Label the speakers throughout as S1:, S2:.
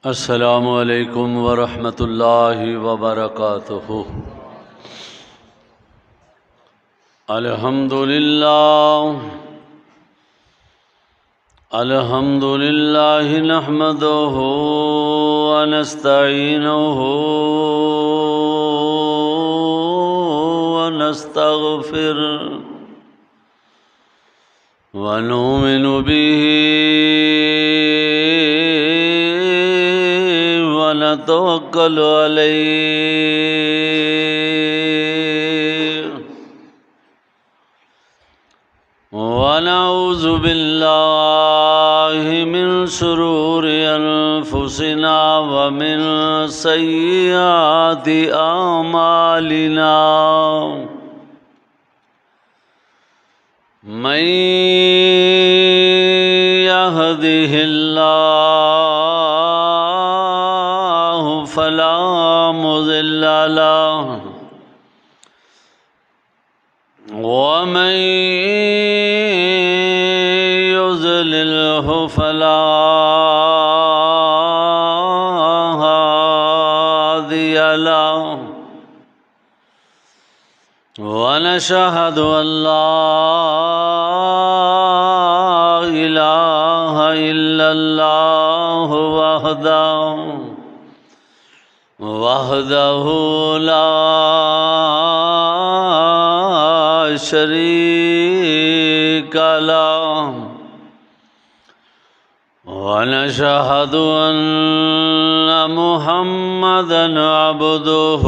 S1: السلام علیکم ورحمۃ اللہ وبرکاتہ۔ الحمد للہ نحمدہ ونستعینہ ونستغفرہ ونؤمن به ونتوکل علیہ ونعوذ باللہ من شرور انفسنا ومن سیئات اعمالنا من يهده الله فلا مضل له ومن يضلله فلا هادي له ونشهد أن لا إله إلا الله وحده لا شريك له ونشهد أن محمدًا عبده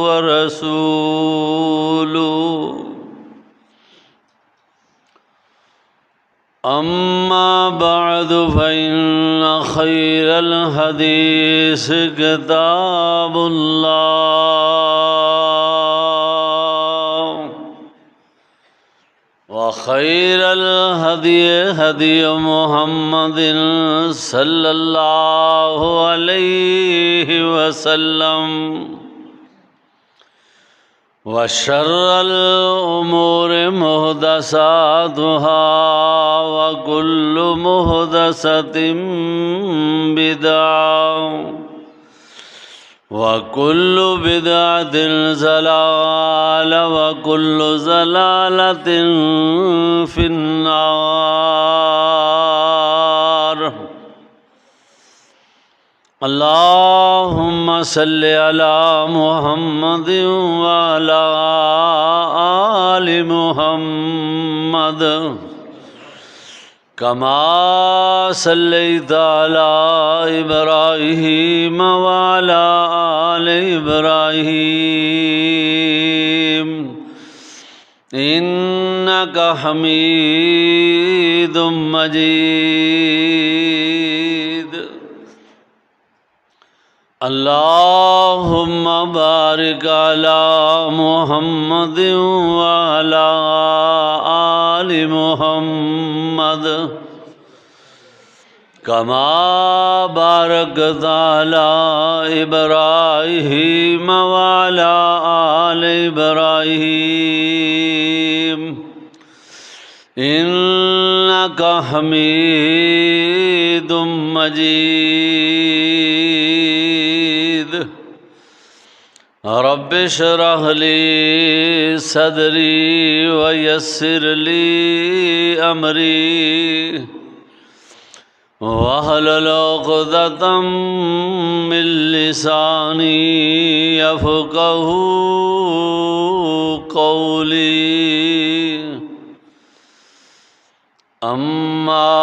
S1: ورسوله أما بعد فإن خير الحديث كتاب الله وخير الهدي هدي محمد صلى الله عليه وسلم وشر الأمور محدثاتها وكل محدثة بدعة وكل بدعة ضلالة وكل ضلالة في النار۔ اللهم صل على محمد وعلى آل محمد كما صليت على إبراهيم وعلى آل إبراهيم إنك حميد مجيد۔ اللهم بارك على محمد وعلى آل محمد كما باركت على إبراهيم وعلى آل إبراهيم إنك حميد مجيد۔ رب اشرح لي صدري ويسر لي أمري واحلل عقدة من لساني يفقهوا قولي۔ أما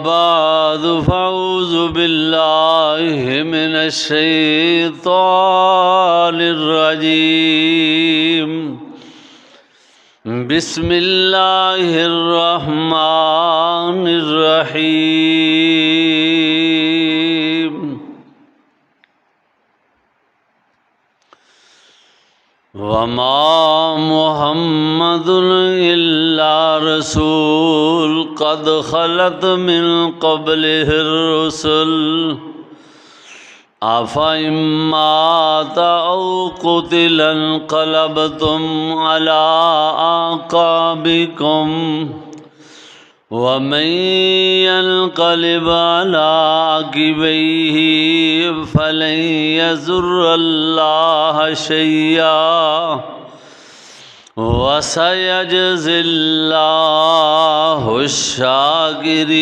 S1: بعد فأعوذ بالله من الشيطان الرجيم بسم الله الرحمن الرحيم۔ وما محمد إلا رسول قد خلت من قبله الرسل أفإن مات أو قتل انقلبتم على أعقابكم ومن ينقلب على عقبيه فلن يضر الله شيئا وسيجزي الله الشاكرين۔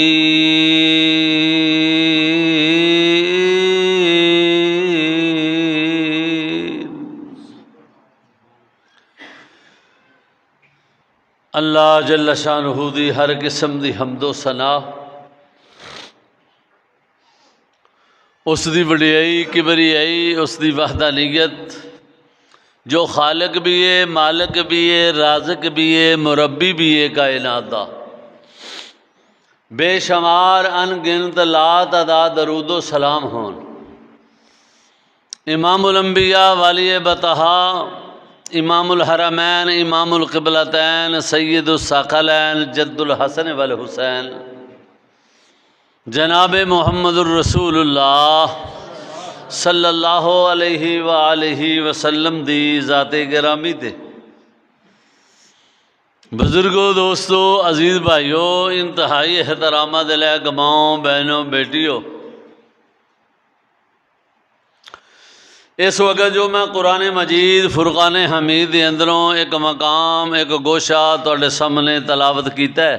S1: اللہ جل شانہ دی ہر قسم دی حمد و ثنا، اس دی وڈیائی کبریائی، اس دی وحدانیت، جو خالق بھی ہے، مالک بھی ہے، رازق بھی ہے، مربی بھی ہے کائنات دا، بے شمار ان گنت لا تعداد درود و سلام ہون امام الانبیاء والی بطحا، امام الحرمین، امام القبلتین، سید الثقلین، جد الحسن والحسین، جناب محمد الرسول اللہ صلی اللہ علیہ وآلہ وسلم دی ذات گرامی تے۔ بزرگوں، دوستو، عزیز بھائیوں، انتہائی احترامہ دلے گماؤں، بہنوں، بیٹیوں، اس وقت جو میں قرآن مجید فرقان حمید دے اندروں ایک مقام، ایک گوشہ تواڈے سامنے تلاوت کیتا ہے،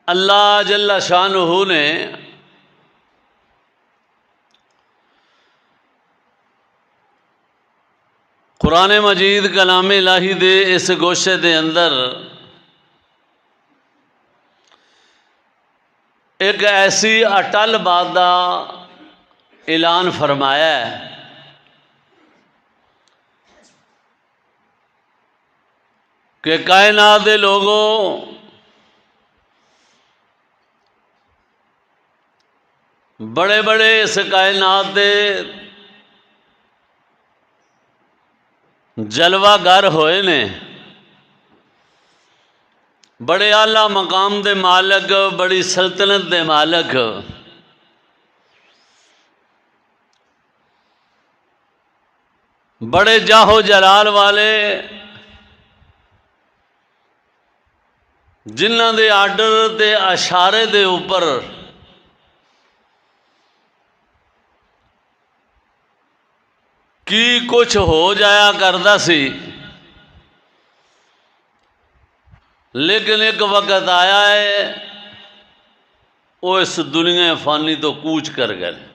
S1: اللہ جل شانہ نے قرآن مجید کلام الہی دے اس گوشے دے اندر ایک ایسی اٹل بات دا اعلان فرمایا ہے کہ کائنات دے لوگوں، بڑے بڑے اس کائنات دے جلوہ گر ہوئے نے، بڑے اعلیٰ مقام دے مالک، بڑی سلطنت دے مالک، بڑے جاہ و جلال والے، جنہاں دے آرڈر تے اشارے دے اوپر کی کچھ ہو جایا کردا سی، لیکن ایک وقت آیا ہے وہ اس دنیا فانی تو کوچ کر گئے۔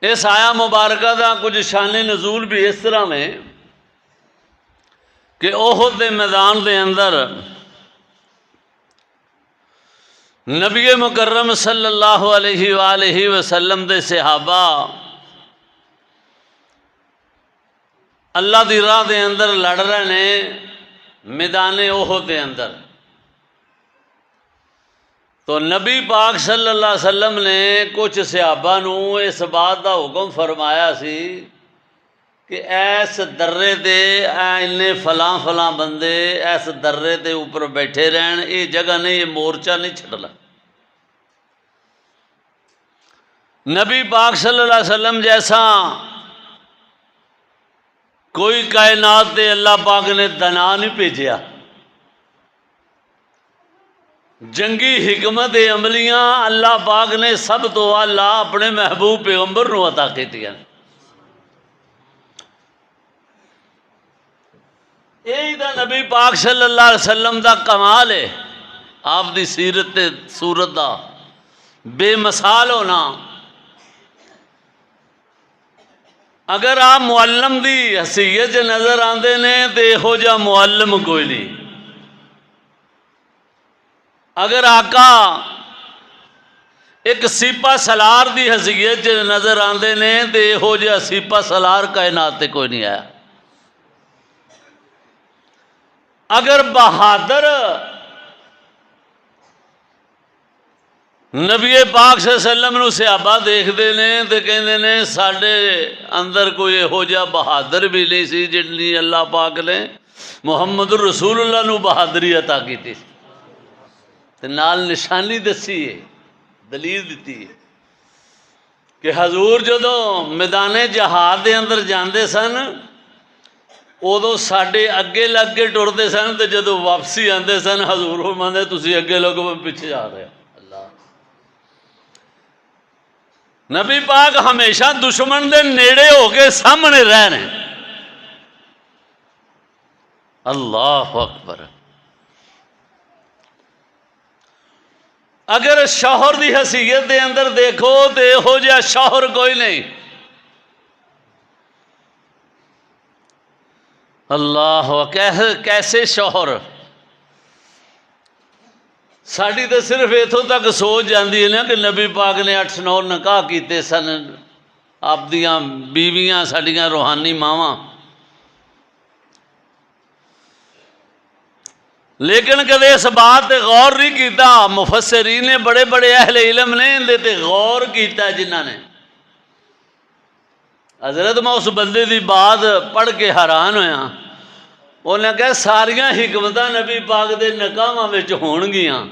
S1: اس آیا مبارکہ دا کچھ شان نزول بھی اس طرح میں کہ احد دے میدان دے اندر نبی مکرم صلی اللہ علیہ وآلہ وسلم دے صحابہ اللہ دی راہ دے اندر لڑ رہے نے، میدان احد دے اندر۔ تو نبی پاک صلی اللہ علیہ وسلم نے کچھ صحابہ نو اس بات دا حکم فرمایا سی کہ ایس درے دے اینے فلاں فلاں بندے ایس درے دے اوپر بیٹھے رہن، یہ جگہ نہیں، یہ مورچہ نہیں چھڑنا۔ نبی پاک صلی اللہ علیہ وسلم جیسا کوئی کائنات دے اللہ پاک نے دنا نہیں بھیجیا، جنگی حکمت عملیاں اللہ پاک نے سب تو اعلیٰ اپنے محبوب پیغمبر نو عطا کیتیاں۔ یہی دا نبی پاک صلی اللہ علیہ وسلم دا کمال ہے، آپ دی سیرت تے صورت دا بے مثال ہونا۔ اگر آپ معلم دی حیثیت نظر آندے نے تو یہو جا معلم کوئی نہیں۔ اگر آقا ایک سپہ سالار دی حیثیت نظر آندے نے تو یہو جا سپہ سالار کائنات تے کوئی نہیں آیا۔ اگر بہادر نبی پاک صلی اللہ علیہ وسلم نو صحابہ دیکھتے ہیں تو کہتے ہیں ساڈے اندر کوئی یہو جا بہادر بھی نہیں سی جنی اللہ پاک نے محمد الرسول اللہ نو بہادری عطا کی تھی، نال نشانی دسی ہے، دلیل دیتی ہے کہ حضور جدو میدان جہاد دے اندر جاندے سن ادو ساڈے اگے لگ کے ٹرتے سن، تو جدو واپسی آتے سن حضور فرماندے تسی اگے لگو میں پیچھے آ رہا۔ اللہ نبی پاک ہمیشہ دشمن دے نیڑے ہو کے سامنے رہنے۔ اللہ اکبر۔ اگر شوہر دی حیثیت دے اندر دیکھو تو یہو جہا شوہر کوئی نہیں۔ اللہ کیسے شوہر، ساری تو صرف اتوں تک سوچ جاتی ہے نا کہ نبی پاک نے 8-9 نکاح کیتے سن، آپ دیاں بیویاں ساڈیاں روحانی ماواں، لیکن کدے اس بات تے غور نہیں کیتا۔ مفسرین نے بڑے بڑے اہل علم نے اندے تے غور کیتا، جنہاں نے حضرت میں اس بندے دی بات پڑھ کے حیران ہویا۔ انہیں کہا ساریاں حکمتاں نبی پاک دے نکاحاں وچ ہون گیاں،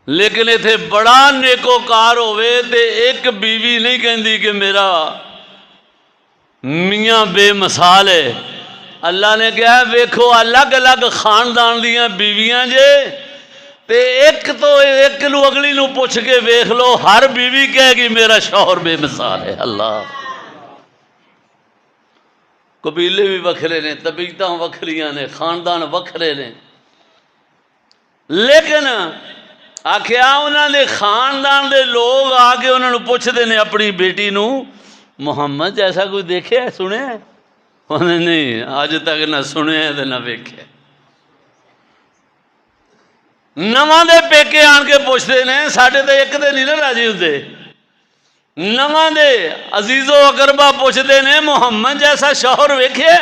S1: لیکن ایتھے بڑا نیکوکار ہوئے تے ایک بیوی نہیں کہندی کہ میرا میاں بے مثال ہے۔ اللہ نے کہا ویکھو الگ الگ خاندان دیاں بیویاں جے، تے ایک تو ایک نو اگلی نو پوچھ کے ویکھ لو، ہر بیوی کہے گی میرا شوہر بے مثال ہے۔ اللہ قبیلے بھی وکھرے نے، طبیعتاں وکھریاں نے، خاندان وکھرے نے، لیکن آکھیا انہاں دے خاندان دے لوگ آ کے انہاں نو پوچھدے نے اپنی بیٹی نو محمد جیسا کوئی دیکھے ہے سنے ہے؟ انہیں نہیں اج تک نہ سنے ہے نہ ویکھے۔ نواں دے پیکے آن کے پوچھتے ہیں، ساڈے تے ایک دے نہیں نہ راضی ہوندے۔ نواں دے عزیز و اقربا پوچھتے ہیں محمد جیسا شوہر ویکھیا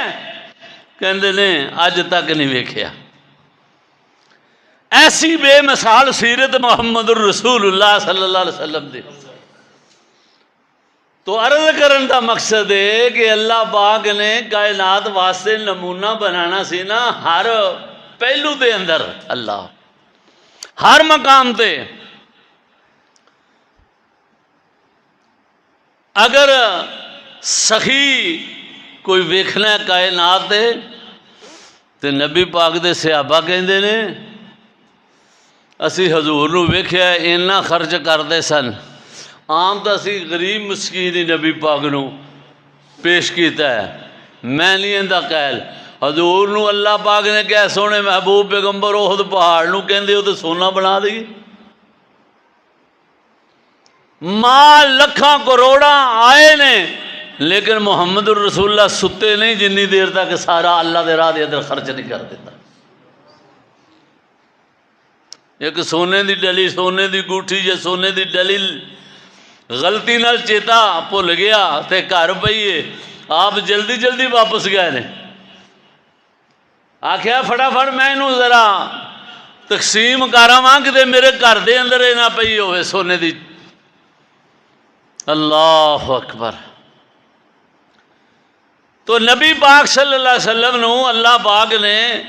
S1: کہندے نے اج تک نہیں ویکھیا۔ ایسی بے مثال سیرت محمد الرسول اللہ صلی اللہ علیہ وسلم دی۔ تو عرض کرن دا مقصد ہے کہ اللہ پاک نے کائنات واسطے نمونہ بنانا سی نا، ہر پہلو دے اندر، اللہ ہر مقام تے۔ اگر سخی کوئی ویکھنا ہے کائنات دے تے نبی پاک دے صحابہ کہندے نے اسی حضور نو ویکھیا اینا خرچ کردے سن، عام تو اسی غریب مسکین ہی نبی پاک نو پیش کیتا ہے۔ میں نہیں اندہ قائل، حضور نو اللہ پاک نے کہا سونے محبوب پیغمبر احد پہاڑ نو کہندے ہو تو سونا بنا دی، مال لکھاں کروڑاں آئے نے، لیکن محمد الرسول اللہ ستے نہیں جنی دیر تک سارا اللہ دے راہ دے اندر خرچ نہیں کر دیتا۔ ایک سونے دی ڈلی، سونے دی گوٹھی یا سونے دی ڈلی غلطی نال چیتا بھول گیا تے گھر پئیے، آپ جلدی جلدی واپس گئے نے، آکھیا فٹافٹ میں انہوں ذرا تقسیم کراواں کہ میرے گھر دے اندر یہ نہ پئی ہوئے سونے دی۔ اللہ اکبر۔ تو نبی پاک صلی اللہ علیہ وسلم نو اللہ پاک نے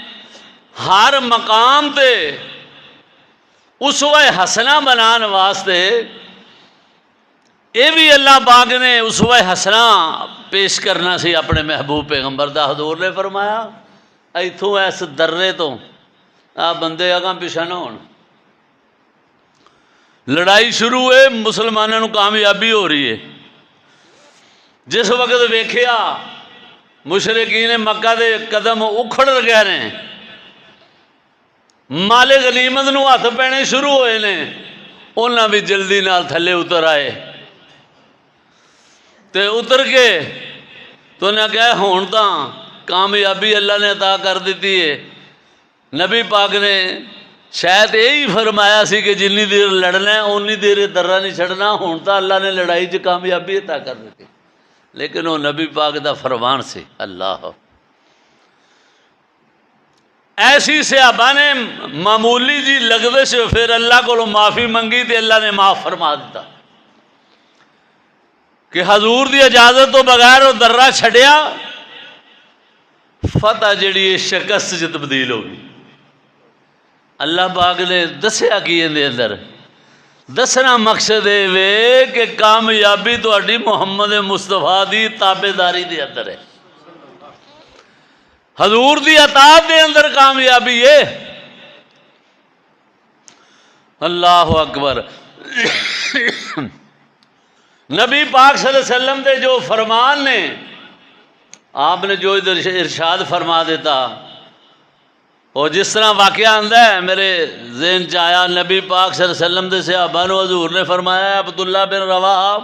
S1: ہر مقام تے اسوہ حسنہ بنان واسطے یہ بھی اللہ پاک نے اسوہ حسنہ پیش کرنا سی اپنے محبوب پیغمبر دا۔ حضور نے فرمایا ایتھوں ایس درے تو آ بندے اگاں پیچھے نہ ہون، لڑائی شروع ہے، مسلمانوں کو کامیابی ہو رہی ہے۔ جس وقت ویکھیا مشرکین مکہ دے قدم اکھڑ گئے نے، مال غنیمت نو ہاتھ پینے شروع ہوئے نے، انہاں بھی جلدی نال تھلے اتر آئے تے اتر کے تو انہیں کہا ہون تاں کامیابی اللہ نے عطا کر دیتی ہے۔ نبی پاک نے شاید یہی فرمایا سی کہ جنی دیر لڑنا ہے اونی دیر درہ نہیں چھڑنا، ہون تاں اللہ نے لڑائی چ کامیابی عطا کر دیتی، لیکن وہ نبی پاک دا فرمان سی۔ اللہ ایسی صحابہ نے معمولی جی لغزش پھر اللہ کو معافی منگی تے اللہ نے معاف فرما دیتا کہ حضور دی اجازت تو بغیر وہ درہ چھڑیا، فتح جڑی شکست سے تبدیل ہوگی۔ اللہ پاک نے دسیا کی اندے اندر دسنا مقصد یہ وے کہ کامیابی تہاڈی محمد مصطفیٰ دی تابعداری دے اندر ہے، حضور دی اطاعت دے اندر کامیابی ہے۔ اللہ اکبر۔ نبی پاک صلی اللہ علیہ وسلم دے جو فرمان نے، آپ نے جو ادھر ارشاد فرما دیتا، اور جس طرح واقعہ آندا ہے میرے ذہن چ آیا، نبی پاک صلی اللہ علیہ وسلم دے صحابہ نو حضور نے فرمایا، عبداللہ بن رواحہ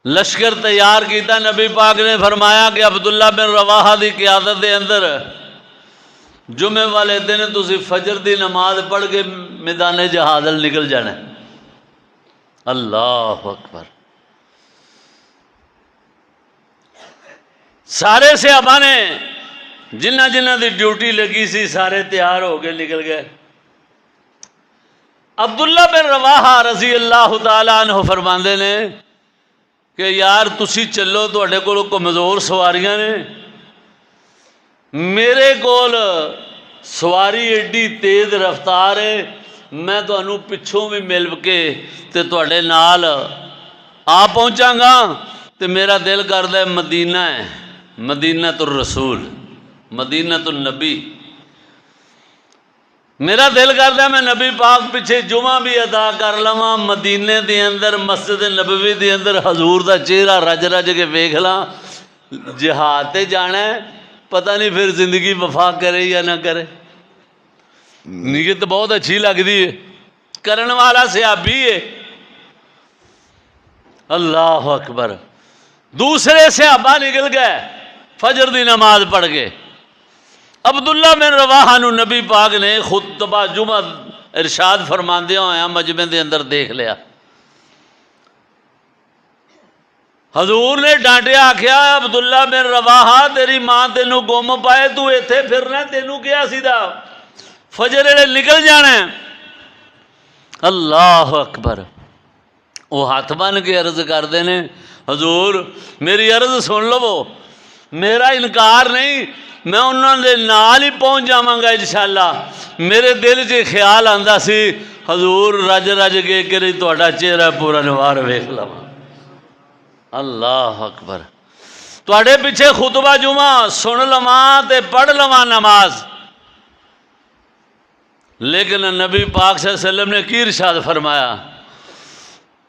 S1: لشکر تیار کیتا، نبی پاک نے فرمایا کہ عبداللہ بن رواحہ دی قیادت دے اندر جمعے والے دن تسی فجر دی نماز پڑھ کے میدان جہاد نکل جانا ہے۔ اللہ اکبر۔ سارے صحابہ نے جنہ جنہ دی ڈیوٹی لگی سی سارے تیار ہو کے نکل گئے۔ عبداللہ بن رواحہ رضی اللہ تعالیٰ عنہ فرماندے نے کہ یار تسی چلو، تواڈے کول کمزور سواریاں نے، میرے کول سواری ایڈی تیز رفتار ہے، میں تانوں پچھوں بھی مل کے تے تواڈے نال آ پہنچاں گا، تے میرا دل کردا ہے مدینہ ہے، مدینہ الرسول، مدینہ النبی، میرا دل کردا ہے میں نبی پاک پیچھے جمعہ بھی ادا کر لواں، مدینے دے اندر مسجد نبوی دے اندر حضور دا چہرہ رج رج کے ویکھ لاں۔ جہاد تے جانا ہے، پتہ نہیں پھر زندگی وفا کرے یا نہ کرے۔ نیت بہت اچھی لگتی ہے، کرن والا صحابی ہے۔ اللہ اکبر۔ دوسرے صحابہ نکل گئے فجر دی نماز پڑھ کے۔ عبداللہ بن رواحہ نو نبی پاک نے خطبہ جمعہ ارشاد فرماندے ہویا مجمع دے اندر دیکھ لیا۔ حضور نے ڈانٹیا، آکھیا عبداللہ بن رواحہ تیری ماں تینوں گم پائے، تو ایتھے پھرنا، تینوں کیا سیدھا فجر ویلے نکل جانا ہے۔ اللہ اکبر۔ وہ ہاتھ بن کے عرض کردے نے، حضور میری عرض سن لو، میرا انکار نہیں، میں انہوں دے نال ہی پہنچ جاواں گا انشاءاللہ۔ میرے دل چ خیال آندا سی حضور رج رج کے کری تہاڈا چہرہ پورا نوار ویکھ لواں۔ اللہ اکبر۔ تواڈے پیچھے خطبہ جمعہ سن لواں تے پڑھ لواں نماز، لیکن نبی پاک صلی اللہ علیہ وسلم نے کی ارشاد فرمایا؟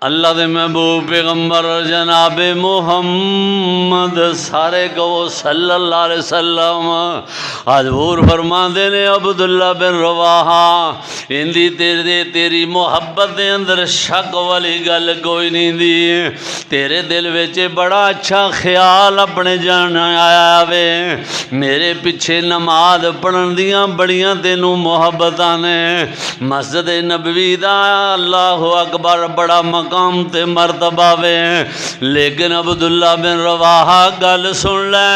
S1: اللہ دے محبوب پیغمبر جناب محمد سارے کو صلی اللہ علیہ وسلم حضور فرماندے نے، عبداللہ بن رواحہ اندی تیری محبت دے اندر شک والی گل کوئی نہیں دی، تیرے دل وچ بڑا اچھا خیال اپنے جان آیا وے، میرے پیچھے نماز پڑھن دیاں بڑیاں تینوں محبتاں نے، مسجد نبوی دا اللہ اکبر بڑا مقام تے مرتبہ وے، لیکن عبداللہ بن رواحہ گل سن لے،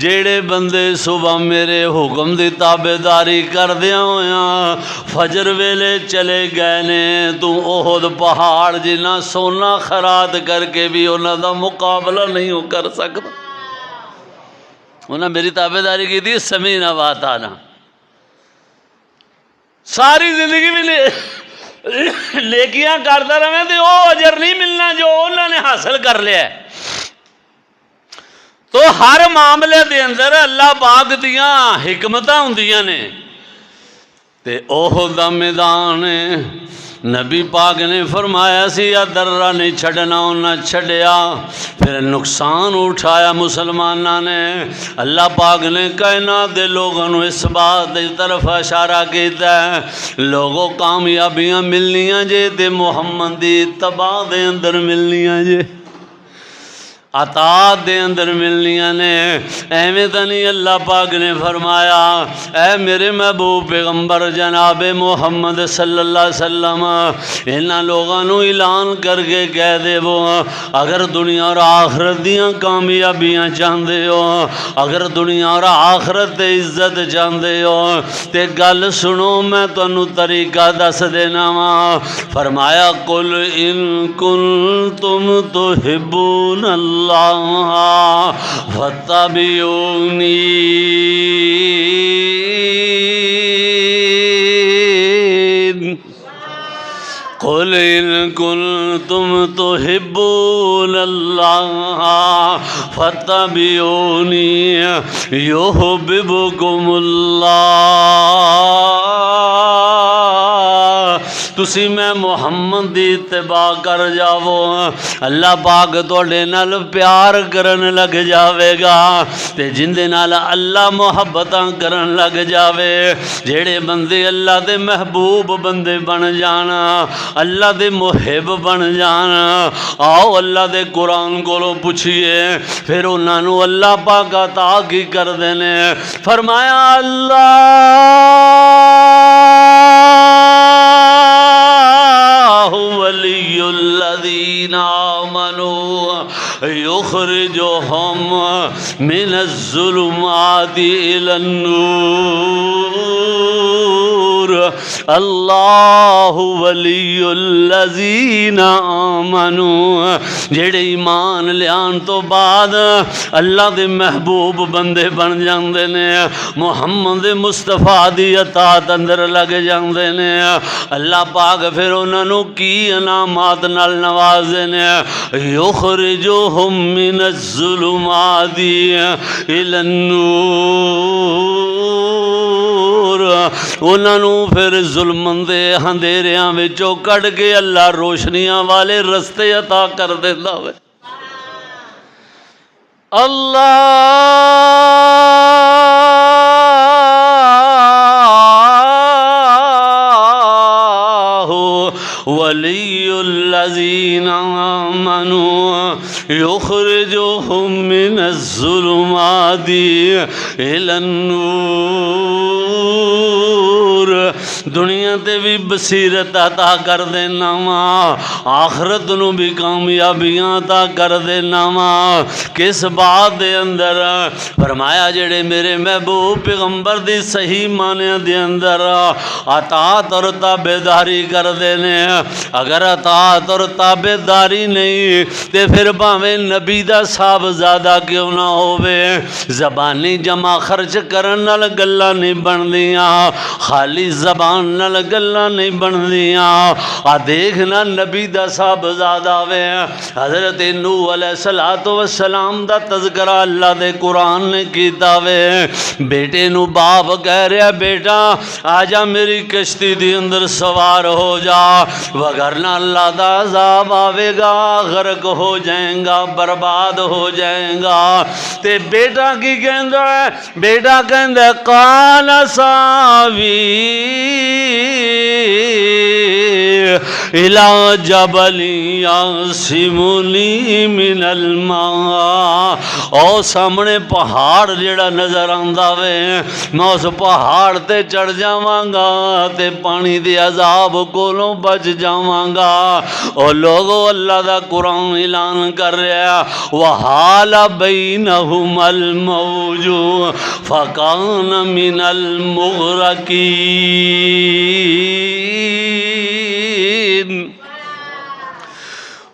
S1: جیڑے بندے صبح میرے حکم دی تابعداری کردیاں ہویاں فجر ویلے چلے گئے نے، تو احد پہاڑ جنہ سونا خرات کر کے بھی انہاں دا مقابلہ نہیں ہو کر سکتا۔ انہاں میری تابعداری کی تھی، سمینا واتانا، ساری زندگی بھی نیکیاں کرتا رہے تو وہ اجر نہیں ملنا جو انہوں نے حاصل کر لیا ہے۔ تو ہر معاملے دے اندر اللہ پاک دیاں حکمتاں ہوندیاں نے، تے احد دا میدان نبی پاک نے فرمایا سی یا درہ نہیں چھڑنا انہاں چھڑیا، پھر نقصان اٹھایا مسلمانہ نے۔ اللہ پاک نے کائنات دے لوگوں اس بات دی طرف اشارہ کیتا ہے، لوگوں کامیابیاں ملنیاں جے تے محمد دی اتباع دے اندر ملنیاں جے، اطاعت دے اندر ملنیاں نے۔ ایویں تو نہیں، اللہ پاک نے فرمایا اے میرے محبوب پیغمبر جناب محمد صلی اللہ علیہ وسلم انہاں لوگاں نو اعلان کر کے کہہ دے وہ، اگر دنیا اور آخرت دیاں کامیابیاں چاہندے ہو، اگر دنیا اور آخرت دے عزت چاہندے ہو تے گل سنو، میں تانوں طریقہ دس دینا وا۔ فرمایا قل ان کنتم تحبون اللہ فاتبعونی قل ان کنتم تحبون اللہ فاتبعونی یحببکم اللہ۔ تسی میں محمد دی اتباع کر جاؤ، اللہ پاک تواڈے نال پیار کرن لگ جاوے گا، تے جن دے نال اللہ محبتاں کرن لگ جاوے، جڑے بندے اللہ دے محبوب بندے بن جان، اللہ دے محب بن جان، آؤ اللہ دے قرآن کولوں پوچھئے پھر انہاں نوں اللہ پاک عطا کی کر دینے۔ فرمایا اللہ ولی الذین آمنوا یخرجہم من الظلمات الی النور۔ اللہ ولی الذین آمنوا، جڑے ایمان لیان تو بعد اللہ دے محبوب بندے بن جاندے نے، محمد مصطفیٰ دی اطاعت اندر لگ جاندے نے، اللہ پاک پھر انہاں نوں کی انعامات نال نوازے نے۔ یخرجہم من الظلمات الی النور، انہاں نوں پھر ظلم دے اندھیریاں وچوں کڈ کے اللہ روشنیاں والے رستے عطا کر دیندا وے۔ اللہ ولی الذین آمنوا یخرجہم من الظلمات الی النور۔ دنیا تے بھی بصیرت عطا کر دینا وا، آخرت نو بھی کامیابیاں عطا کر دینا وا۔ کس بات دے اندر؟ فرمایا جڑے میرے محبوب پیغمبر دی صحیح معنی دے اندر اطاعت اور تابعداری کر دینے۔ اگر اطاعت اور تابعداری نہیں تے پھر بھاویں نبی دا صاحبزادہ کیوں نہ ہووے، زبانی جمع خرچ کرن نال گلاں نہیں بندیاں، خالی زبان نال گلاں نہیں بندیاں۔ آ دیکھنا نبی دا صاحبزادہ وے، حضرت نوح علیہ السلام دا تذکرہ اللہ دے قرآن نے کیتا وے۔ بیٹے نو باپ کہہ رہا بیٹا آجا میری کشتی دی اندر سوار ہو جا، وگرنہ اللہ دا عذاب آوے گا، غرق ہو جائیں گا، برباد ہو جائیں گا۔ تے بیٹا کی کہندا ہے؟ بیٹا کہندا ہے قال ساوی الى جبل یعصمنی من الماء۔ او سامنے پہاڑ جڑا نظر آندا وے، میں اس پہاڑ تے چڑھ جاواں گا تے پانی دے عذاب کولوں بچ جاواں گا۔ او لوگو اللہ دا قرآن اعلان کر رہا وحال بینہم الموج فکان من المغرقین۔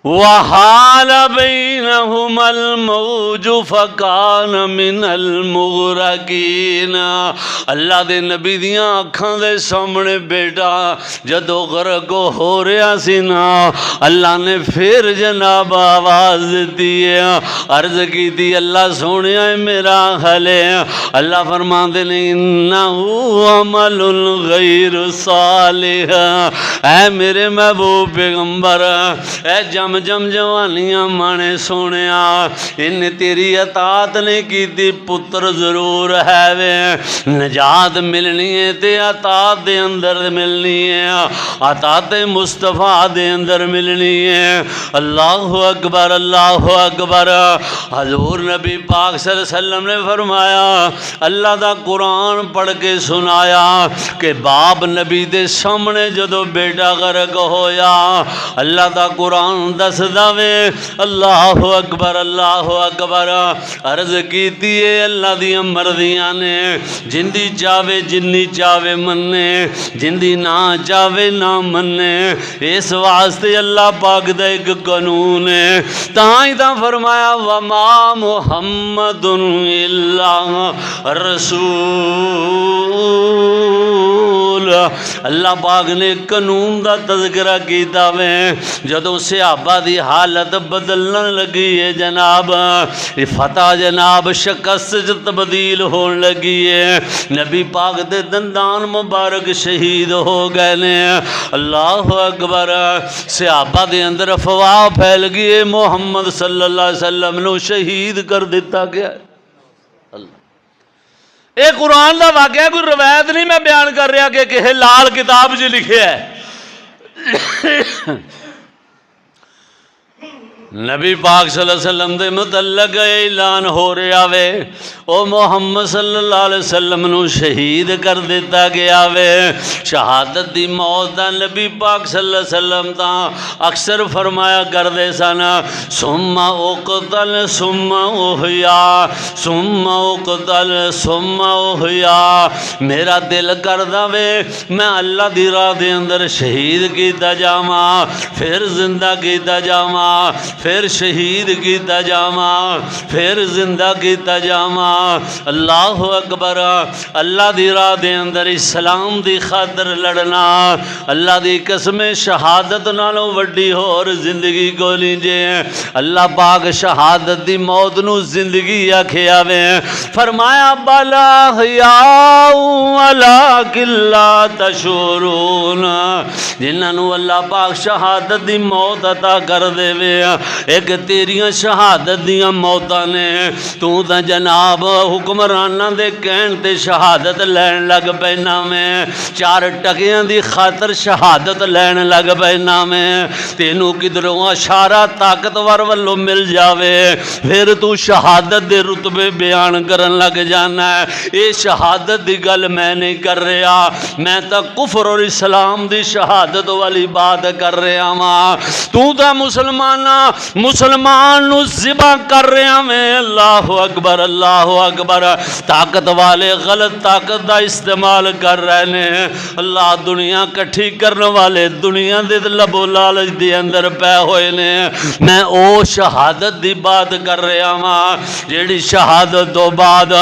S1: وحال بینہم الموج فکان من المغرقین۔ اللہ دے نبی دیاں اکھاں دے سامنے بیٹا جدو غرق ہو رہا سی نا، اللہ نے پھر جناب آواز دیتی ہے، عرض کی تھی اللہ سونے میرا حل ہے۔ اللہ فرماندے نے انہو عمل غیر صالح۔ اے میرے محبوب پیغمبر، اے جم جوانیاں مانے سونیا، ان تیری اطاعت نہیں کی تھی، پتر ضرور ہے وے، نجات ملنی ہے تے اطاعت دے اندر ملنی ہے، اطاعت مصطفیٰ دے اندر ملنی ہے۔ اللہ اکبر اللہ اکبر۔ حضور نبی پاک صلی اللہ علیہ وسلم نے فرمایا، اللہ دا قرآن پڑھ کے سنایا کہ باپ نبی دے سامنے جدو بیٹا غرق ہویا، اللہ دا قرآن دا دسدا وے اللہ اکبر اللہ اکبر عرض کیتی ہے اللہ دیاں مرضیاں نے جندی چاہے جنی چاہے مننے جندی نہ چاہے نہ مننے اس واسطے اللہ پاک دا ایک قانون ہے تاں دا فرمایا وما محمد الا رسول اللہ پاک نے قانون دا تذکرہ کیتا وے جدوں صحابہ دی حالت بدلن لگی ہے جناب فتح جناب شکست تبدیل ہون لگی ہے نبی پاک دے دندان مبارک شہید ہو گئے نے اللہ اکبر صحابہ دے اندر افواہ پھیل گئی ہے محمد صلی اللہ علیہ وسلم نو شہید کر دیتا گیا ہے اے قرآن دا واقعہ کوئی روایت نہیں میں بیان کر رہا کہ کہے لال کتاب جی لکھے ہے نبی پاک صلی اللہ علیہ وسلم دے متعلق اعلان ہو رہا وے او محمد صلی اللہ علیہ وسلم نو شہید کر دیتا گیا وے شہادت دی موت دا نبی پاک صلی اللہ علیہ وسلم تا اکثر فرمایا کر دے سانا ثم اقتل ثم احیا ثم اقتل ثم احیا میرا دل کردا وے میں اللہ دی راہ دے اندر شہید کیتا جاواں پھر زندہ کیتا جاواں پھر شہید کیتا جاواں پھر زندہ کیتا جاواں اللہ اکبر اللہ دی راہ دے اندر اسلام دی خاطر لڑنا اللہ دی قسم شہادت نالوں وڈی اور زندگی کو لیجے اللہ پاک شہادت دی موت نو زندگی آکھیا وے فرمایا بلا حیاء ولکن لا تشعرون جنہاں نو اللہ پاک شہادت دی موت عطا کر دے وے ایک تیریاں شہادت دیاں موتاں نے تو تا جناب حکمراناں دے کہن تے شہادت لین لگ پینا میں چار ٹکیاں دی خاطر شہادت لین لگ پینا میں تینوں کدھروں اشارہ طاقتور والو مل جاوے پھر تو شہادت دے رتبے بیان کرن لگ جانا ہے اے شہادت دی گل میں نہیں کر رہا میں تا کفر اور اسلام دی شہادت والی بات کر رہا ہاں تو تا مسلمان نو ذبح کر رہا میں اللہ اکبر طاقت والے غلط طاقت دا استعمال کر رہے ہیں اللہ دنیا کٹھی کرنے والے دنیا دے لب و لالچ دے اندر پے ہوئے نے میں او شہادت دی بات کر رہا ہاں جیڑی شہادت تو بعد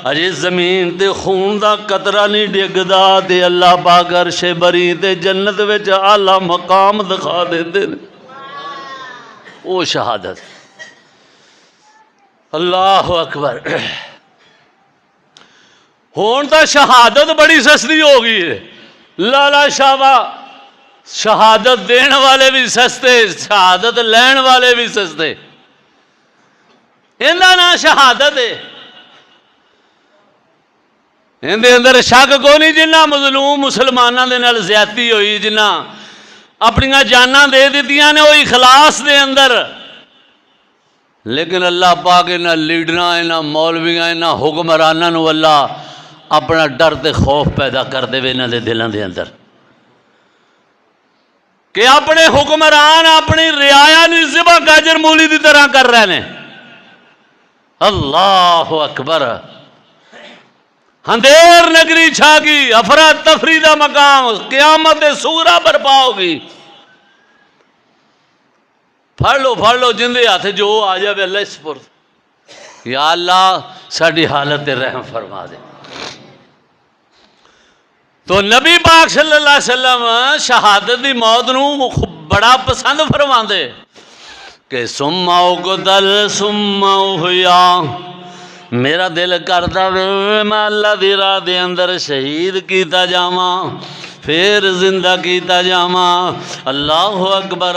S1: اجے زمین تے خون دا قطرہ نہیں ڈگدا تے اللہ پاک عرش بری تے جنت وچ اعلی مقام دکھا دیندے نے او شہادت اللہ اکبر ہون تا شہادت بڑی سستی ہو گئی ہے لالا شاوا شہادت دین والے بھی سستے شہادت لین والے بھی سستے اندہ نا شہادت ہے اندے اندر شک کو نہیں جنہ مظلوم مسلمانہ دے نال زیادتی ہوئی جنہ اپنی جاناں دے دیتیاں نے وہ اخلاص دے اندر لیکن اللہ پاک انہاں لیڈراں انہاں مولویاں انہاں حکمراناں نو اللہ اپنا ڈر تے خوف پیدا کر دے انہاں دے دلاں دے اندر کہ اپنے حکمران اپنی رعایا نو ذبح گاجر مولی دی طرح کر رہے ہیں اللہ اکبر اندھیر نگری چھا گئی افراد تفری دا مقام قیامت صغریٰ برپا ہوگی پھڑ لو جندے ہاتھ جو آ جائے اللہ اس پر یا اللہ ساڑی حالت رحم فرما دے تو نبی پاک صلی اللہ علیہ وسلم شہادت دی موت نو بڑا پسند فرما دے کہ ثم اقتل ثم احیا میرا دل کرتا وے میں اللہ دی راہ دے اندر شہید کیتا جاواں پھر زندہ کیتا جاواں اللہ اکبر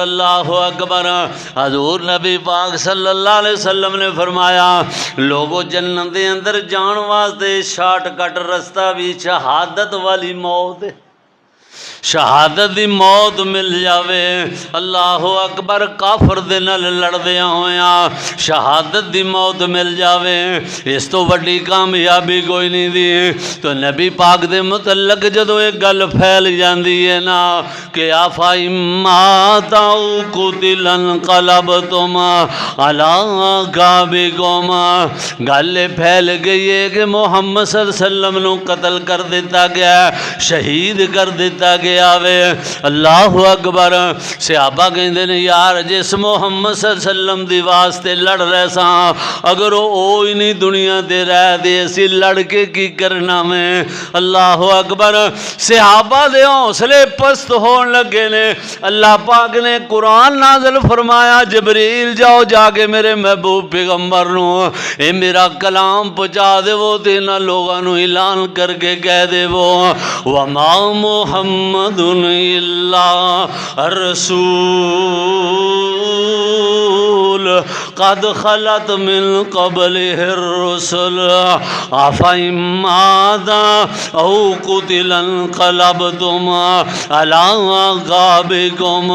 S1: حضور نبی پاک صلی اللہ علیہ وسلم نے فرمایا لوگوں جنت دے اندر جان واسطے شارٹ کٹ رستہ بھی شہادت والی موت ہے شہادت دی موت مل جاوے، اللہ اکبر، کافر دے نال لڑدیاں ہویاں شہادت دی موت مل جاوے، اس تو وڈی کامیابی کوئی نہیں دی۔ تو نبی پاک دے متعلق جدو ایک گل پھیل جاندی ہے نا کہ افَإِمَّا تَوْ قُتِلَ انقلبتم عَلَىٰ أَعْقَابِكُمْ، گل پھیل گئی ہے کہ محمد صلی اللہ علیہ وسلم نو قتل کر دیتا گیا، شہید کر دیتا گیا وے۔ اللہ اکبر، صحابہ کہندے نے یار جس محمد صلی اللہ علیہ وسلم دی واسطے لڑ رہے ساں اگر او ہی نہیں دنیا دے رہ دے اسی لڑ کے کی کرنا میں۔ اللہ اکبر، صحابہ دے حوصلے پست ہون لگے نے۔ اللہ پاک نے قرآن نازل فرمایا جبریل جاؤ جا کے میرے محبوب پیغمبر نو اے میرا کلام پہنچا دے وہ تینا لوگاں نو اعلان کر کے کہہ دے وہ وما محمد الا رسول قد خلت من قبله الرسل افإن مات او قتل انقلبتم على أعقابكم۔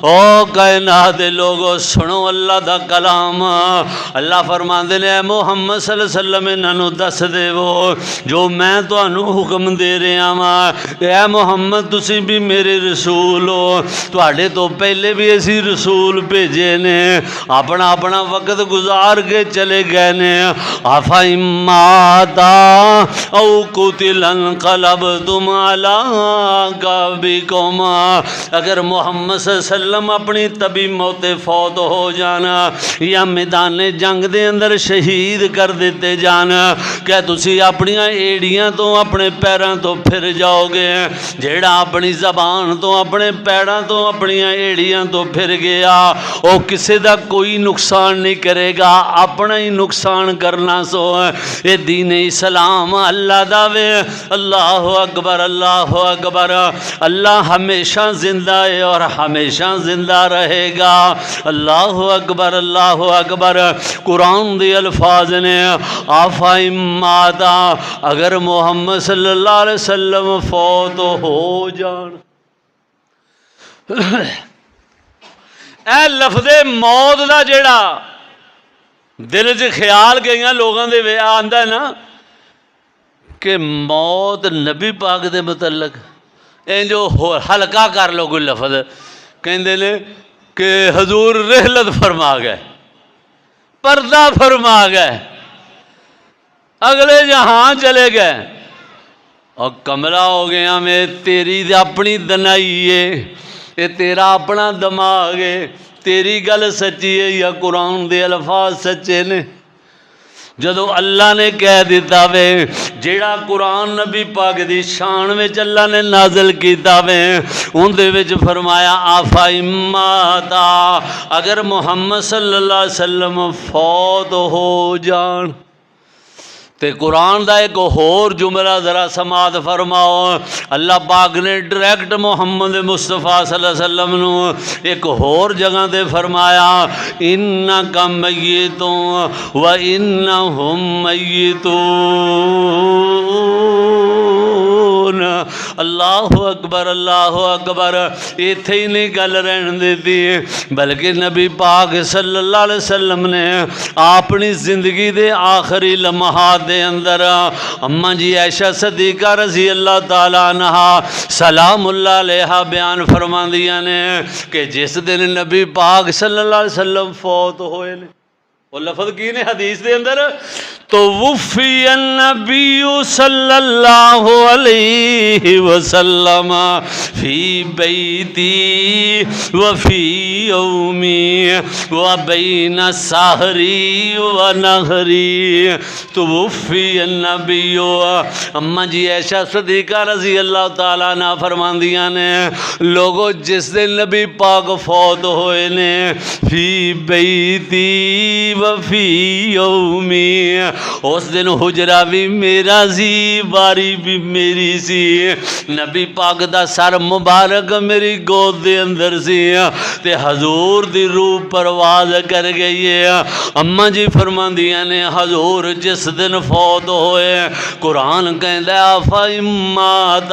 S1: او کائنات لوگو سنو اللہ دا کلام۔ اللہ فرماندے نے اے محمد صلی اللہ علیہ وسلم انہاں نو دس دے وہ جو میں تانوں حکم دے رہا ہاں، اے محمد تسی بھی میرے رسول ہو، تواڈے تو پہلے بھی اسی رسول بھیجے نے، اپنا اپنا وقت گزار کے چلے گئے نے۔ افإن مات او قتل انقلبتم علی أعقابکم، اگر محمد صلی اللہ علیہ وسلم اپنی طبی موت فوت ہو جانا یا میدان جنگ دے اندر شہید کر دیتے جانا، کیا تسی اپنی ایڑیاں تو اپنے پیراں تو پھر جاؤ گے؟ جیڑا اپنی زبان تو اپنے پیڑاں تو اپنی ایڑیاں تو پھر گیا او کسے دا کوئی نقصان نہیں کرے گا، اپنا ہی نقصان کرنا سو اے دین اسلام اللہ دا وے۔ اللہ اکبر، اللہ اکبر، اللہ ہمیشہ زندہ ہے اور ہمیشہ زندہ رہے گا۔ اللہ اکبر، اللہ اکبر، قرآن دی الفاظ نے افإن مات، اگر محمد صلی اللہ علیہ وسلم فوت ہو جان۔ اے لفظ موت دا جیڑا دل چ خیال گئیاں لوگاں دے وے آندا ہے نا کہ موت نبی پاک دے متعلق اے جو ہلکا کر لو کوئی لفظ کہندے نے کہ حضور رحلت فرما گئے، پردہ فرما گئے، اگلے جہاں چلے گئے، اور کملا ہو گیا میں تیری اپنی دنائی ہے، یہ تیرا اپنا دماغ ہے، تیری گل سچی ہے یا قرآن دے الفاظ سچے نے؟ جدو اللہ نے کہہ دیتا وے جیڑا قرآن نبی پاک دی شان میں اللہ نے نازل کیتا وے ان دے وچ فرمایا افإن مات، اگر محمد صلی اللہ علیہ وسلم فوت ہو جان۔ تے قرآن دا ایک اور جملہ ذرا سماعت فرماؤ، اللہ پاک نے ڈائریکٹ محمد مصطفیٰ صلی اللہ علیہ وسلم نو ایک اور جگہ دے فرمایا انک میت و انہم میتون۔ اللہ اکبر، اللہ اکبر، ایتھے ہی نہیں گل رہن دیتی بلکہ نبی پاک صلی اللہ علیہ وسلم نے اپنی زندگی دے آخری لمحات دے اندر اماں جی عائشہ صدیقہ رضی اللہ تعالیٰ عنہا سلام اللہ علیہ بیان فرماندیاں نے کہ جس دن نبی پاک صلی اللہ علیہ وسلم فوت ہوئے نے، وہ لفظ کی نے حدیث دے اندر توفی النبی صلی اللہ علیہ وسلم فی بیتی وفی یومی وبین سحری ونہری۔ توفی النبی، اماں جی عائشہ صدیقہ رضی اللہ تعالیٰ عنہ فرماندیاں نے لوگوں جس دن نبی پاک فوت ہوئے نے فی بیتی وفی یومی، اس دن حجرہ بھی میرا سی، باری بھی میری سی، نبی پاک دا سر مبارک میری گود دے اندر سی، تے حضور دی روح پرواز کر گئی ہے۔ اماں جی فرماندیاں نے حضور جس دن فوت ہوئے، قرآن کہندا فَإِمَّاتَ،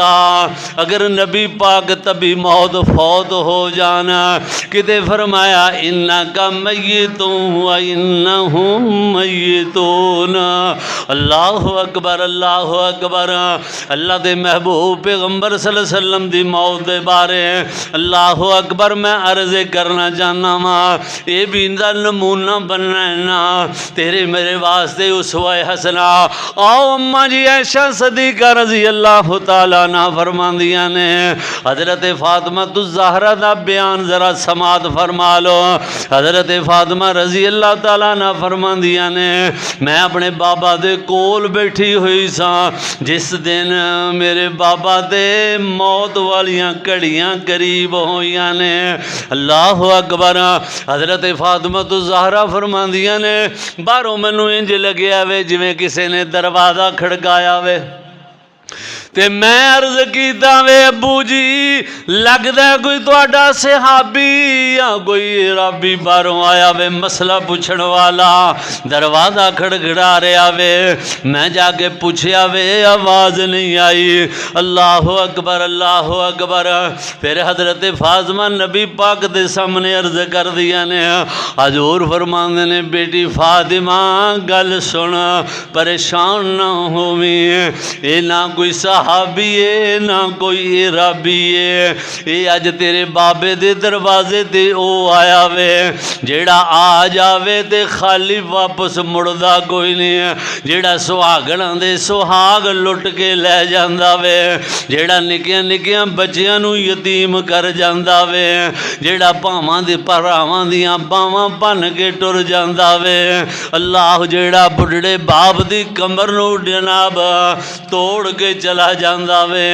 S1: اگر نبی پاک تبھی موت فوت ہو جانا، کتے فرمایا اِنَّكَ مَيِّتٌ وَإِنَّهُمْ مَيِّتُونَ۔ اللہ اکبر، اللہ اکبر۔ اللہ دے محبوب پیغمبر صلی اللہ علیہ وسلم دی موت دے بارے اللہ اکبر میں عرض کرنا چاہنا وا، اے بھی دا نمونہ بننا ہے نا تیرے میرے واسطے اسوہ حسنہ۔ آؤ اماں جی عائشہ صدیقہ رضی اللہ تعالیٰ عنہ فرماندیاں نے حضرت فاطمہ الزہرا دا بیان ذرا سماعت فرما لو۔ حضرت فاطمہ رضی اللہ تعالیٰ عنہ فرماندیاں نے میں اپنے بابا دے کول بیٹھی ہوئی سا جس دن میرے بابا دے موت والیاں کڑیاں قریب ہوئیاں نے۔ اللہ اکبر۔ حضرت فاطمہ الزہرا فرماندیاں نے باہروں مینوں انج لگیا وے جویں کسے نے دروازہ کھڑکایا وے، تے میں عرض کیتا وے ابو جی لگدا ہے کوئی تہاڈا صحابی یا کوئی رابی باہروں آیا وے مسئلہ پوچھن والا، دروازہ کھڑکھڑا رہا وے۔ میں جا کے پوچھیا وے آواز نہیں آئی۔ اللہ اکبر، اللہ اکبر۔ پھر حضرت فاطمہ نبی پاک دے سامنے عرض کر دیا نے، حضور فرماندے نے بیٹی فاطمہ گل سن، پریشان نہ ہوویں، اے نہ کوئی صحابی ہے نہ کوئی رابی ہے، اے اج تیرے بابے دے دروازے تے او آیا وے جیڑا آ جاوے تے خالی واپس مڑدا کوئی نہیں ہے، جیڑا سہاگڑاں دے سہاگ لٹ کے لے جاندا وے، جیڑا نکیاں نکیاں بچیاں نو یتیم کر جاندا وے، جیڑا پاواں دے پراواں دیاں باواں بن کے ٹر جاندا وے، اللہ جیڑا بڑھڑے باپ دی کمر نو جناب توڑ کے چلا جاندا وے،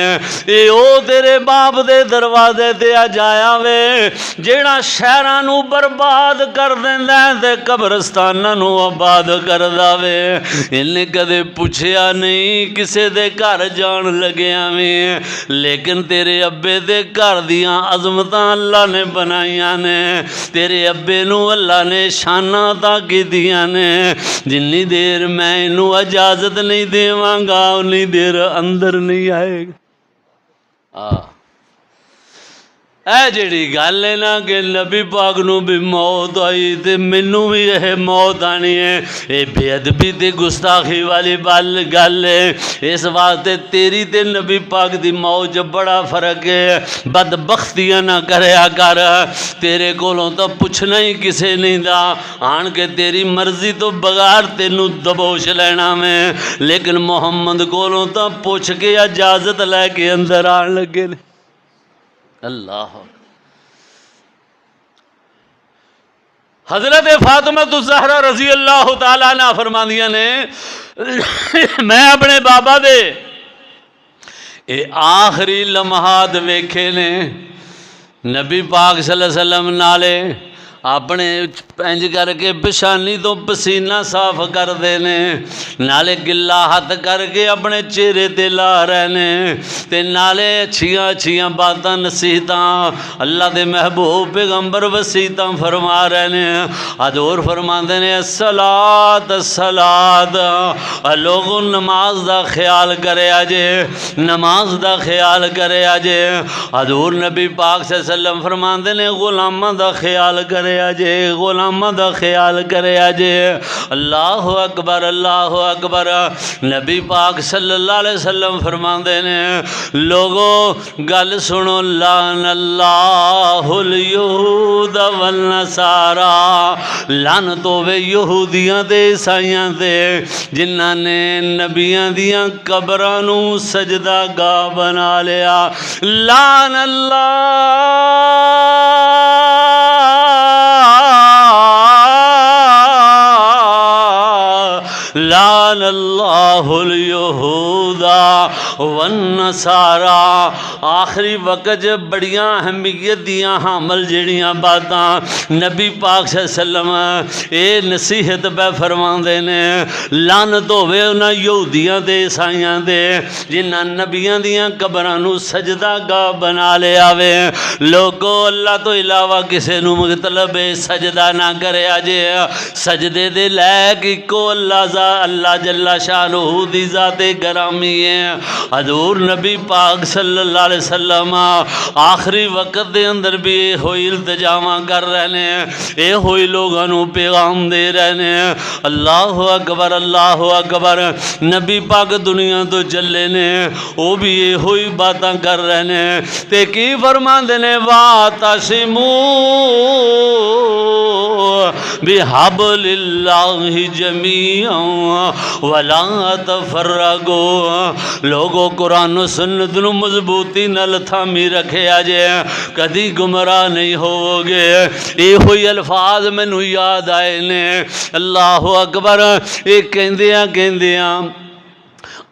S1: اے او تیرے باپ دے دروازے تے آ جایا وے جیڑا شہراں نو برباد کر دیندا ہے تے قبرستاناں نو آباد کردا وے۔ انہیں کدے پوچھیا نہیں کسے دے گھر جان لگیا ویں، لیکن تیرے ابے دے گھر دیاں عظمتاں اللہ نے بنائیاں نے، تیرے ابے نو اللہ نے شاناں عطا کیتیاں نے، جنی دیر میں انہوں اجازت نہیں دیواں گا انی دیر اندر نہیں آئے گا۔ اے جڑی گل ہے نا کہ نبی پاک نو بھی موت آئی تے مینوں بھی یہ موت آنی ہے، اے بے ادبی تے گستاخی والی گل ہے۔ اس واسطے تیری تے نبی پاک دی موت جو بڑا فرق ہے۔ بدبختیاں نہ کریا کر، تیرے کولوں تو پوچھنا ہی کسے نہیں دا، آن کے تیری مرضی تو بغیر تینوں دبوچ لینا میں، لیکن محمد کولوں تو پوچھ کے اجازت لے کے اندر آن لگے نے۔ اللہ حضرت فاطمہ الزہرا رضی اللہ تعالیٰ عنہ فرماندیاں نے میں اپنے بابا دے اے آخری لمحات ویکھے نے، نبی پاک صلی اللہ علیہ وسلم نالے اپنے انج کر کے پشانی تو پسینہ صاف کر دینے، نالے گلا ہاتھ کر کے اپنے چہرے تے لا رہنے، تے نالے اچھیاں اچھیاں باتاں نصیحتاں اللہ دے محبوب پیغمبر وصیتاں فرما رہنے۔ حضور فرماندے نے الصلاۃ الصلاۃ، لوگوں نماز دا خیال کرے آجے، نماز دا خیال کرے آجے۔ حضور نبی پاک صلی اللہ علیہ وسلم فرماندے نے غلاماں دا خیال کرے آجے، غلاماں دا خیال کرے آجے۔ اللہ اکبر، اللہ اکبر۔ نبی پاک صلی اللہ علیہ وسلم فرماندے نے لوگوں گل سنو، لعن اللہ الیہود والنصارى، لعنت ہوے یہودیاں تے عیسائیاں تے جنہاں نے نبیاں دیاں قبراں نو سجدہ گاہ بنا لیا۔ لعن لعن اللہ الیہود والنصارى. آخری وقت بڑیاں اہمیت دیاں حامل جڑیاں باتاں نبی پاک صلی اللہ علیہ وسلم اے نصیحت پہ فرماندے نے. لعنت ہوے انہاں یہودیاں تے عیسائیاں دے جنہاں نبیاں دیاں قبراں نو سجدہ گاہ بنا لیا وے. لوگو اللہ تو علاوہ کسے نو مطلب سجدہ نہ کرے آجے. سجدے دے لائق کو اللہ جل شانہ دی ذات گرامی ہے. حضور نبی پاک صلی اللہ علیہ وسلم آخری وقت دے اندر بھی اے ہوئی التجاواں کر رہنے اے ہوئی لوگاں نو پیغام دے رہنے. اللہ اکبر اللہ اکبر. نبی پاک دنیا تو چلے نے وہ بھی اے ہوئی باتاں کر رہنے تے کی فرماندے نے وَاعْتَصِمُوا بِحَبْلِ اللَّهِ جَمِيعًا وَلَا تَفَرَّقُوا. لوگو قرآن و سنت نو مضبوطی نال تھامی رکھے آجے کدی گمراہ نہیں ہو گے. اے ہوئی الفاظ میں نو یاد آئے نے. اللہ اکبر. اے کہندیاں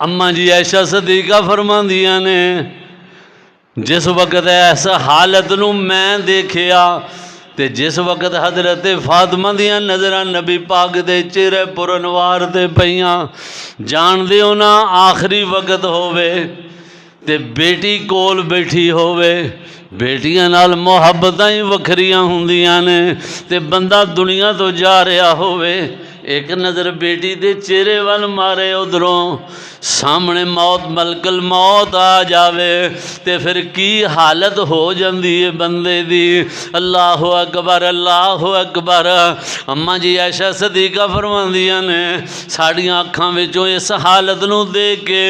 S1: اماں جی عائشہ صدیقہ فرماندیاں نے جس وقت ایسا حالت نو میں دیکھیا تے جس وقت حضرت فاطمہ دیاں نظراں نبی پاک دے چہرے پرانوار تے پیاں جان دیو نا آخری وقت ہووے تے بیٹی کول بیٹھی ہووے. بیٹیاں نال محبتاں ہی وکھریاں ہوندیاں نے تے بندہ دنیا تو جا رہا ہووے ایک نظر بیٹی دے چہرے وال مارے ادھروں سامنے موت ملک الموت آ جاوے تے پھر کی حالت ہو جاندی ہے بندے دی. اللہ اکبر اللہ اکبر. اماں جی عائشہ صدیقہ فرماندیاں نے ساڑیاں اکھاں وچوں اس حالت نو دیکھ کے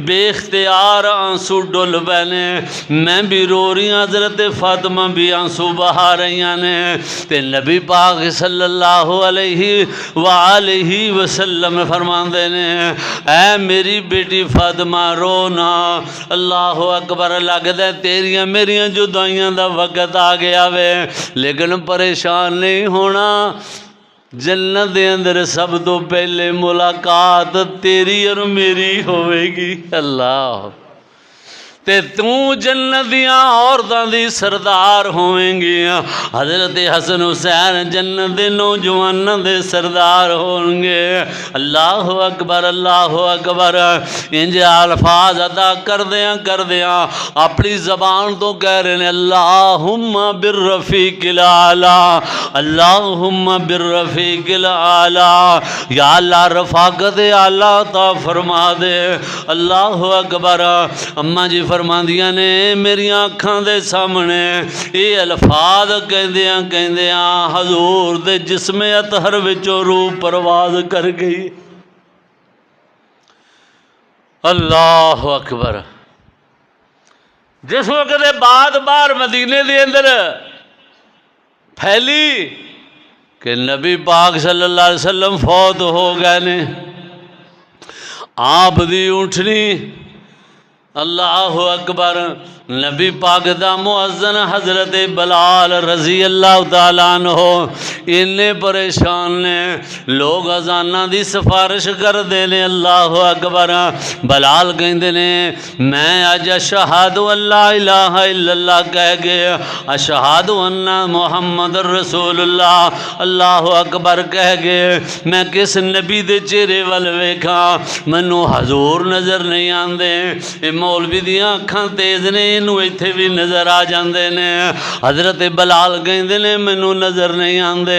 S1: بے اختیار آنسو ڈل پینے. میں بھی رو رہی ہوں حضرت فاطمہ بھی آنسو بہا رہیاں نے تے نبی پاک صلی اللہ علیہ وآلہ وسلم فرماندے نے اے میری بیٹی فاطمہ رونا. اللہ اکبر. لگدا تیریاں میریاں جدائیاں دا وقت آ گیا وے لیکن پریشان نہیں ہونا. جنت دے اندر سب تو پہلے ملاقات تیری اور میری ہوئے گی. اللہ تے تو جنت دیاں عورتاں دی سردار ہوئیں گی. حضرت حسن حسین جنت دے نوجواناں دے سردار ہوں گے. اللہ اکبر اللہ اکبر. انج الفاظ ادا کردیاں اپنی زبان تو کہہ رہے ہیں اللہم بالرفیق الاعلی اللہم بالرفیق الاعلی. یا اللہ رفاقت اعلیٰ عطا فرما دے. اللہ اکبر. اماں جی فرماندیاں نے میریاں اکھاں دے سامنے یہ الفاظ کہندیاں حضور دے جسم اطہر وچوں روح پرواز کر گئی. اللہ اکبر. جس وقت بعد بار مدینے دے اندر پھیلی کہ نبی پاک صلی اللہ علیہ وسلم فوت ہو گئے نے آپ دی اونٹنی اللہ اکبر. نبی پاک دا مؤذن حضرت بلال رضی اللہ تعالیٰ عنہ انہیں پریشان نے لوگ اذانہ دی سفارش کر دینے. اللہ اکبر. بلال کہندے نے میں اج اشہد ان لا الہ الا اللہ کہہ گئے اشہد ان محمد رسول اللہ اللہ اکبر کہہ گئے میں کس نبی دے چہرے وال ویکھاں مینوں حضور نظر نہیں آندے. مولوی دیاں اکھاں تیز نے انہوں ایتھے بھی نظر آ جاندے نے. حضرت بلال کہندے نے مینوں نظر نہیں آندے.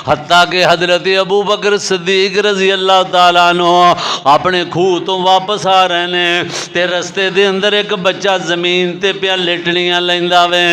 S1: حتیٰ کہ حضرت ابو بکر صدیق رضی اللہ تعالیٰ عنہ اپنے کھوہ تو واپس آ رہے نے تے رستے دے اندر ایک بچہ زمین تے پیا لٹنیاں لیندا وے.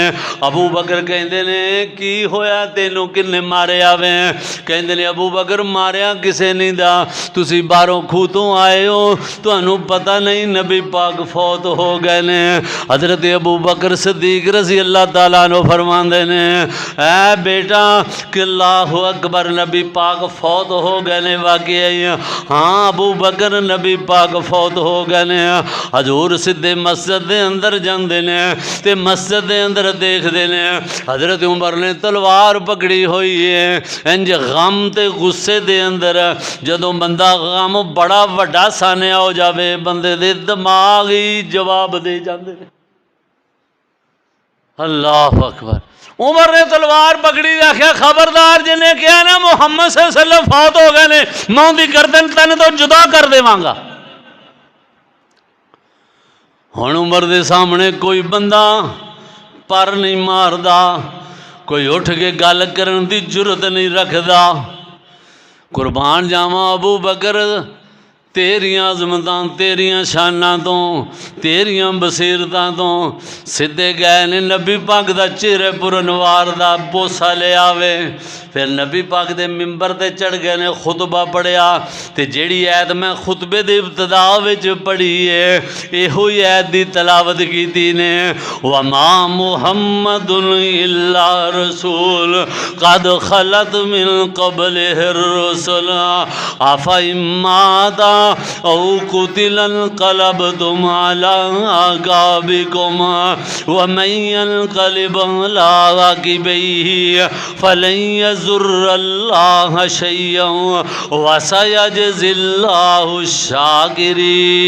S1: ابو بکر کہندے نے کی ہویا تینوں کنے ماریا وے؟ کہندے نے ابو بکر ماریا کسے نہیں دا تسی باہروں کھوہ تو آئے ہو تانوں پتہ نہیں نبی پاک فوت ہو گئے نے. حضرت حضرت ابو بکر صدیق رضی اللہ تعالیٰ عنہ فرماندے نے اے بیٹا کہ اللہ اکبر نبی پاک فوت ہو گئے نے واقعی ہاں ابو بکر نبی پاک فوت ہو گئے نے حضور سدھے مسجد دے اندر جاندے نے تے مسجد دے اندر دیکھ دے نے حضرت عمر نے تلوار پکڑی ہوئی ہے انج غم تے غصے دے اندر جدوں بندہ غم بڑا وڈا سانیا ہو جاوے بندے دے دماغ ہی جواب دے جاندے نے اللہ اکبر عمر نے تلوار پکڑی رکھیا خبردار جنہیں کیا نا محمد صلی اللہ علیہ وسلم فوت ہو گئے نے میں ان دی گردن تن تو جدا کر دیواں گا ہن عمر دے سامنے کوئی بندہ پر نہیں ماردا کوئی اٹھ کے گل کرن دی جرت نہیں رکھدا قربان جاواں ابو بکر تیریاں عظمتاں تیریاں شاناں تو تیریاں بصیرتاں تو سدھے گئے نے نبی پاک دا چہرے پرنوار دا بوسا لے آوے پھر نبی پاک دے ممبر تے چڑھ گئے نے خطبہ پڑھیا تے جیڑی آیت میں خطبے دے ابتدا وچ پڑھی ہے ایہو آیت دی تلاوت کیتی نے وما محمد الا رسول قد خلت من قبلہ الرسل افإن مات او قتل انقلبتم على اعقابكم ومن ينقلب على عقبيه فلن يضر الله شيئا وسيجزي الله الشاكرين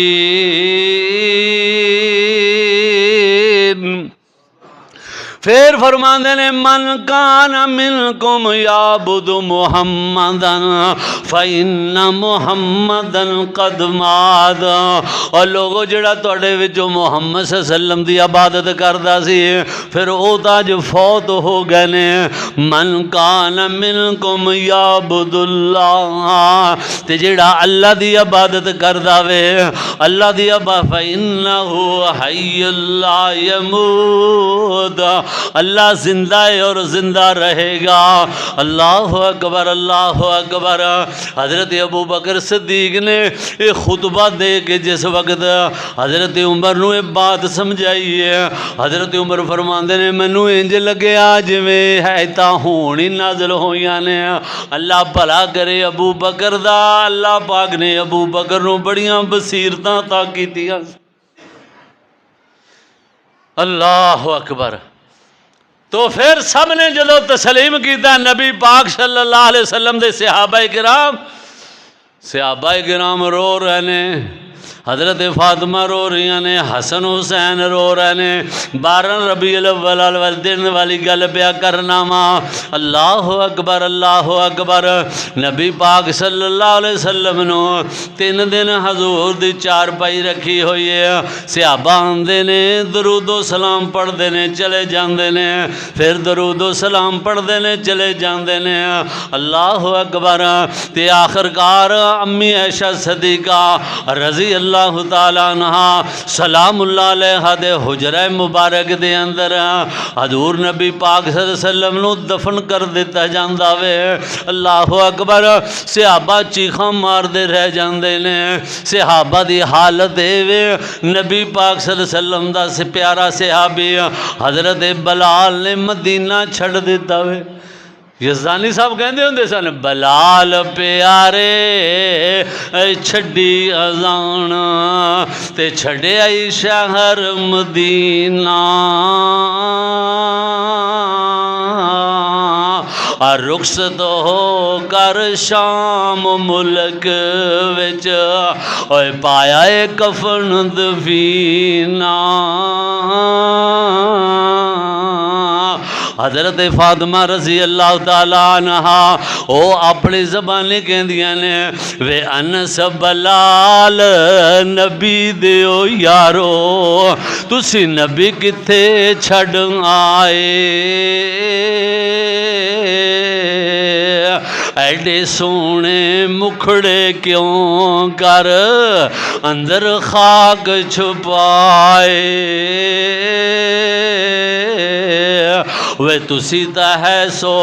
S1: پھر فرماندے نے من کان منکم یعبد محمدا فإن محمدا قد مات اور لوگو جڑا تواڈے وچوں محمد صلی اللہ علیہ وسلم دی عبادت کردا سی پھر او تا جو فوت ہو گئے نے من کان منکم یعبد اللہ تے جڑا اللہ دی عبادت کردا وے اللہ دی عبادت فإنہ حی لا یموت اللہ زندہ ہے اور زندہ رہے گا اللہ اکبر اللہ اکبر حضرت ابو بکر صدیق نے یہ خطبہ دے کے جس وقت حضرت عمر نو یہ بات سمجھائی ہے حضرت عمر فرماندے نے مینوں انج لگے آج میں ہیتا ہونی نازل ہویاں نے اللہ بھلا کرے ابو بکر دا اللہ پاک نے ابو بکر نو بڑیاں بصیرتاں عطا کیتیاں اللہ اکبر تو پھر سب نے جدو تسلیم کیتا نبی پاک صلی اللہ علیہ وسلم دے صحابہ کرام رو رہے نے حضرت فاطمہ رو رہی نے حسن حسین رو رہے نے 12 ربیع الاول دن والی گل پیا کرنا وا اللہ اکبر نبی پاک صلی اللہ علیہ وسلم نو 3 دن حضور دی چارپائی رکھی ہوئی ہے صحابہ آندے نے درود و سلام پڑھتے نے چلے جاندے نے پھر درود و سلام پڑھتے نے چلے جاندے نے اللہ اکبر تے آخرکار امی عائشہ صدیقہ رضی اللہ تعالیٰ عنہ سلام اللہ علیہ دے حجرہ مبارک دے اندر حضور نبی پاک صلی اللہ علیہ وسلم نو دفن کر دیتا جاندہ وے اللہ اکبر صحابہ چیخاں مار دے رہ جاندے نے صحابہ دی حالت دے وے نبی پاک صلی اللہ علیہ وسلم دا سے پیارا صحابی حضرت بلال نے مدینہ چھڑ دیتا وے یزدانی صاحب کہندے ہوندے سن بلال پیارے چھڈی اذان تے چھڈے آئی شہر مدینہ رخصت ہو کر شام ملک وچ اوے پایا اے کفن دفینہ حضرت فاطمہ رضی اللہ تعالیٰ عنہ او اپنی زبانی کہندیاں نے وے انس بلال نبی دیو یارو تسی نبی کتھے چھڑ آئے ایڈے سونے مکھڑے کیوں کر اندر خاک چھپائے وے تسی تا ہے سو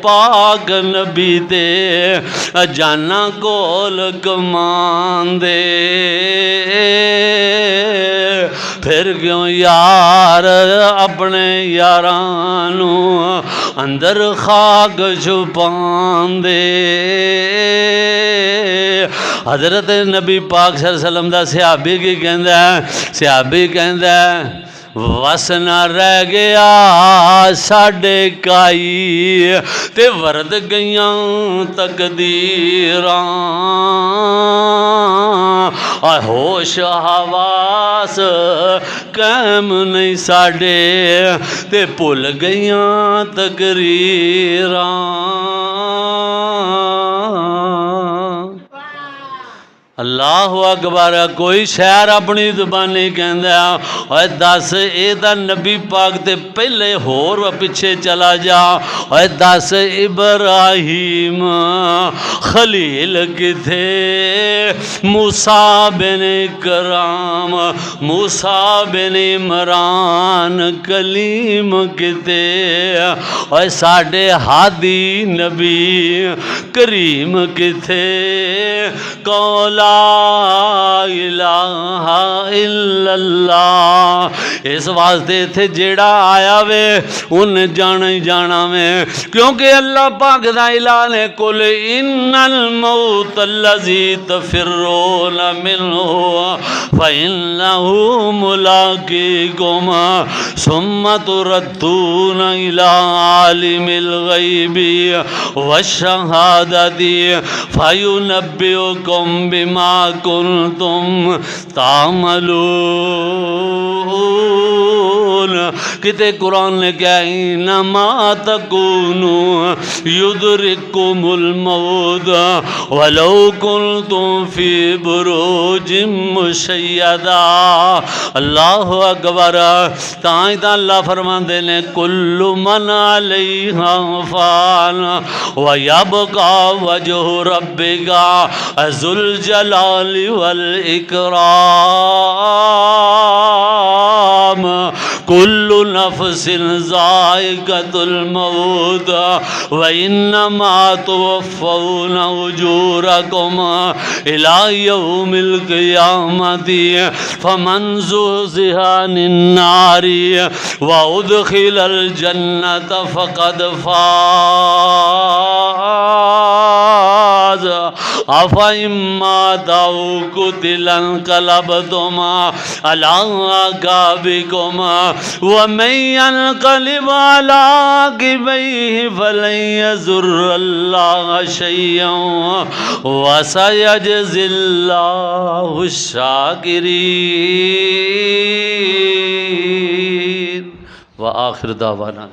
S1: پاک نبی دے جانا کول کمان دے پھر کیوں یار اپنے یارانو اندر خاک چھپان دے۔ حضرت نبی پاک صلی اللہ علیہ وسلم دا صحابی کی کہندا ہے، صحابی کہندا ہے وس نہ رہ گیا ساڈے کائی تے ورد گئیاں تقدیراں، ہوش حواس قائم نہیں ساڈے تے بھل گئیاں تقریراں۔ اللہ اکبر۔ کوئی شہر اپنی زبانی کہندا اوے دس اے دا نبی پاک تے پہلے ہور پیچھے چلا جا، اوے دس ابراہیم خلیل کتھے، موسیٰ بن کرام، موسیٰ بن عمران کلیم کتے، اوے ساڈے ہادی نبی کریم کتے، قولا لا الہ الا اللہ۔ اس واسطے تھے جیڑا آیا وے ان جانا ہی جانا وے، کیونکہ اللہ پاک دا اعلان ہے قل ان الموت الذی تفرون منہ فإنہ ملاقیکم ثم تردون الی عالم الغیب والشہادۃ فینبئکم بما کنتم تعملون۔ کتے قرآن نے کہا انما تکونوا یدرککم الموت ولو کنتم فی بروج مشیدہ۔ اللہ اکبر۔ تائیں تا اللہ فرماندے نے کل من علیہا فان ویبقى وجہ ربک ذو الجلال والإکرام، کل نفس ذائقۃ الموت وإنما توفون أجورکم إلی یوم القیامۃ فمن زحزح عن النار وأدخل الجنۃ فقد فاز۔ افإما دعوا قتلا انقلبتم على أعقابكم ومن ينقلب على عقبيه فلن يضر الله شيئا وسيجزي الله الشاكرين۔ وآخر دعوانا